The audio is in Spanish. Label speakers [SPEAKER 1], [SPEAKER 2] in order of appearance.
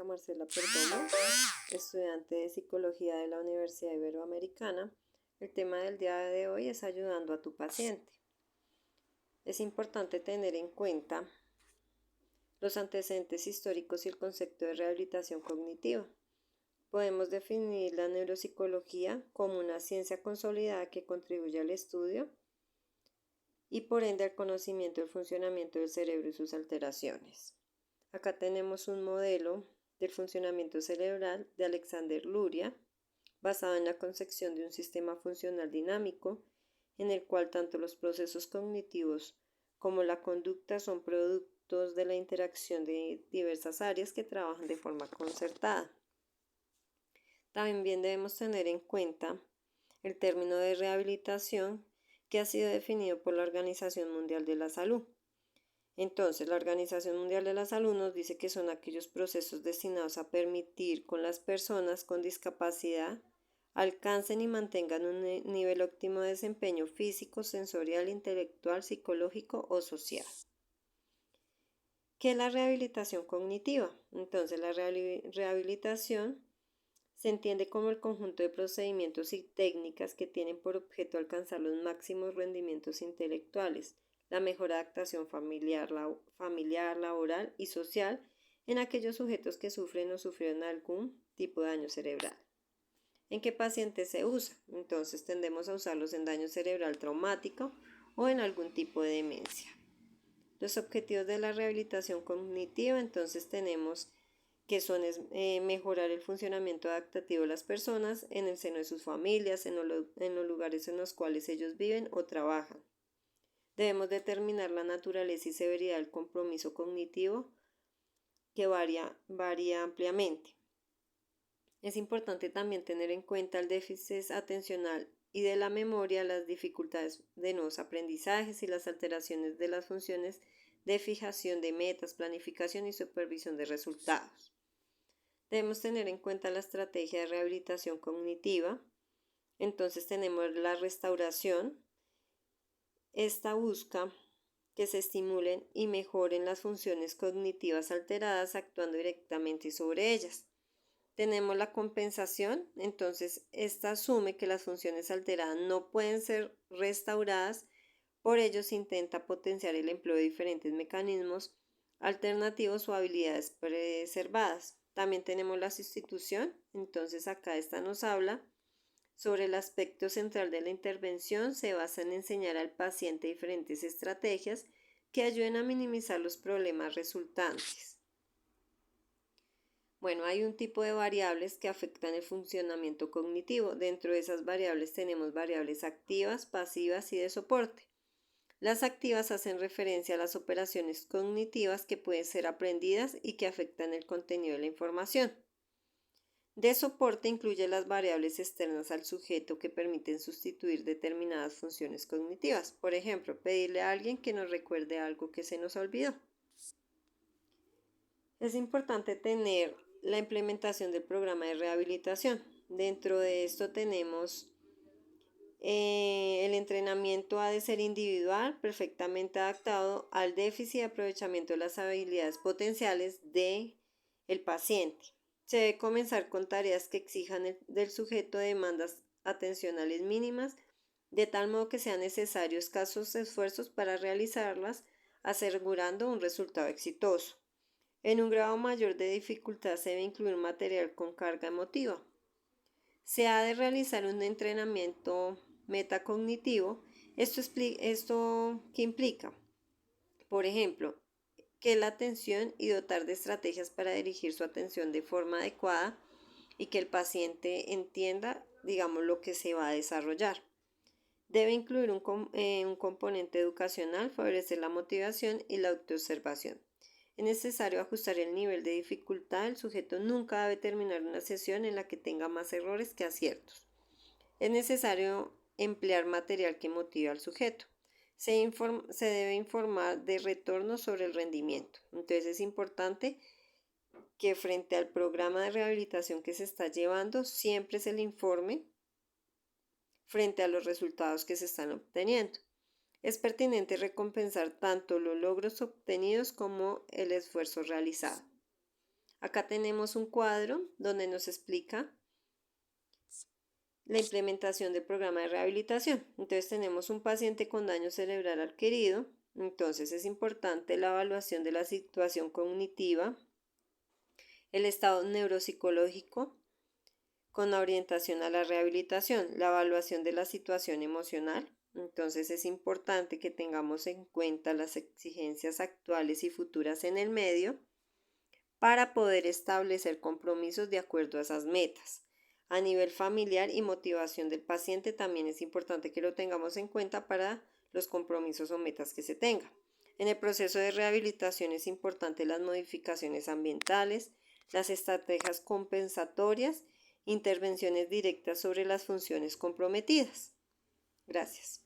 [SPEAKER 1] Marcela Perdomo, estudiante de Psicología de la Universidad Iberoamericana. El tema del día de hoy es ayudando a tu paciente. Es importante tener en cuenta los antecedentes históricos y el concepto de rehabilitación cognitiva. Podemos definir la neuropsicología como una ciencia consolidada que contribuye al estudio y por ende al conocimiento del funcionamiento del cerebro y sus alteraciones. Acá tenemos un modelo del funcionamiento cerebral de Alexander Luria, basado en la concepción de un sistema funcional dinámico, en el cual tanto los procesos cognitivos como la conducta son productos de la interacción de diversas áreas que trabajan de forma concertada. También debemos tener en cuenta el término de rehabilitación, que ha sido definido por la Organización Mundial de la Salud. Entonces, la Organización Mundial de la Salud nos dice que son aquellos procesos destinados a permitir que las personas con discapacidad alcancen y mantengan un nivel óptimo de desempeño físico, sensorial, intelectual, psicológico o social. ¿Qué es la rehabilitación cognitiva? Entonces, la rehabilitación se entiende como el conjunto de procedimientos y técnicas que tienen por objeto alcanzar los máximos rendimientos intelectuales, la mejor adaptación familiar, laboral y social en aquellos sujetos que sufren o sufrieron algún tipo de daño cerebral. ¿En qué pacientes se usa? Entonces tendemos a usarlos en daño cerebral traumático o en algún tipo de demencia. Los objetivos de la rehabilitación cognitiva, entonces tenemos que son mejorar el funcionamiento adaptativo de las personas en el seno de sus familias, en los lugares en los cuales ellos viven o trabajan. Debemos determinar la naturaleza y severidad del compromiso cognitivo, que varía ampliamente. Es importante también tener en cuenta el déficit atencional y de la memoria, las dificultades de nuevos aprendizajes y las alteraciones de las funciones de fijación de metas, planificación y supervisión de resultados. Debemos tener en cuenta la estrategia de rehabilitación cognitiva. Entonces tenemos la restauración. Esta busca que se estimulen y mejoren las funciones cognitivas alteradas actuando directamente sobre ellas. Tenemos la compensación, entonces esta asume que las funciones alteradas no pueden ser restauradas, por ello se intenta potenciar el empleo de diferentes mecanismos alternativos o habilidades preservadas. También tenemos la sustitución, entonces acá esta nos habla sobre el aspecto central de la intervención. Se basa en enseñar al paciente diferentes estrategias que ayuden a minimizar los problemas resultantes. Bueno, hay un tipo de variables que afectan el funcionamiento cognitivo. Dentro de esas variables tenemos variables activas, pasivas y de soporte. Las activas hacen referencia a las operaciones cognitivas que pueden ser aprendidas y que afectan el contenido de la información. De soporte incluye las variables externas al sujeto que permiten sustituir determinadas funciones cognitivas. Por ejemplo, pedirle a alguien que nos recuerde algo que se nos olvidó. Es importante tener la implementación del programa de rehabilitación. Dentro de esto tenemos el entrenamiento ha de ser individual, perfectamente adaptado al déficit de aprovechamiento de las habilidades potenciales del paciente. Se debe comenzar con tareas que exijan del sujeto demandas atencionales mínimas, de tal modo que sean necesarios escasos esfuerzos para realizarlas, asegurando un resultado exitoso. En un grado mayor de dificultad se debe incluir material con carga emotiva. Se ha de realizar un entrenamiento metacognitivo. ¿Esto qué implica? Por ejemplo, que la atención y dotar de estrategias para dirigir su atención de forma adecuada y que el paciente entienda, lo que se va a desarrollar. Debe incluir un componente educacional, favorecer la motivación y la autoobservación. Es necesario ajustar el nivel de dificultad. El sujeto nunca debe terminar una sesión en la que tenga más errores que aciertos. Es necesario emplear material que motive al sujeto. Se debe informar de retorno sobre el rendimiento. Entonces es importante que frente al programa de rehabilitación que se está llevando, siempre se le informe frente a los resultados que se están obteniendo. Es pertinente recompensar tanto los logros obtenidos como el esfuerzo realizado. Acá tenemos un cuadro donde nos explica la implementación del programa de rehabilitación. Entonces tenemos un paciente con daño cerebral adquirido. Entonces es importante la evaluación de la situación cognitiva, el estado neuropsicológico con la orientación a la rehabilitación, la evaluación de la situación emocional. Entonces es importante que tengamos en cuenta las exigencias actuales y futuras en el medio para poder establecer compromisos de acuerdo a esas metas. A nivel familiar y motivación del paciente también es importante que lo tengamos en cuenta para los compromisos o metas que se tengan. En el proceso de rehabilitación es importante las modificaciones ambientales, las estrategias compensatorias, intervenciones directas sobre las funciones comprometidas. Gracias.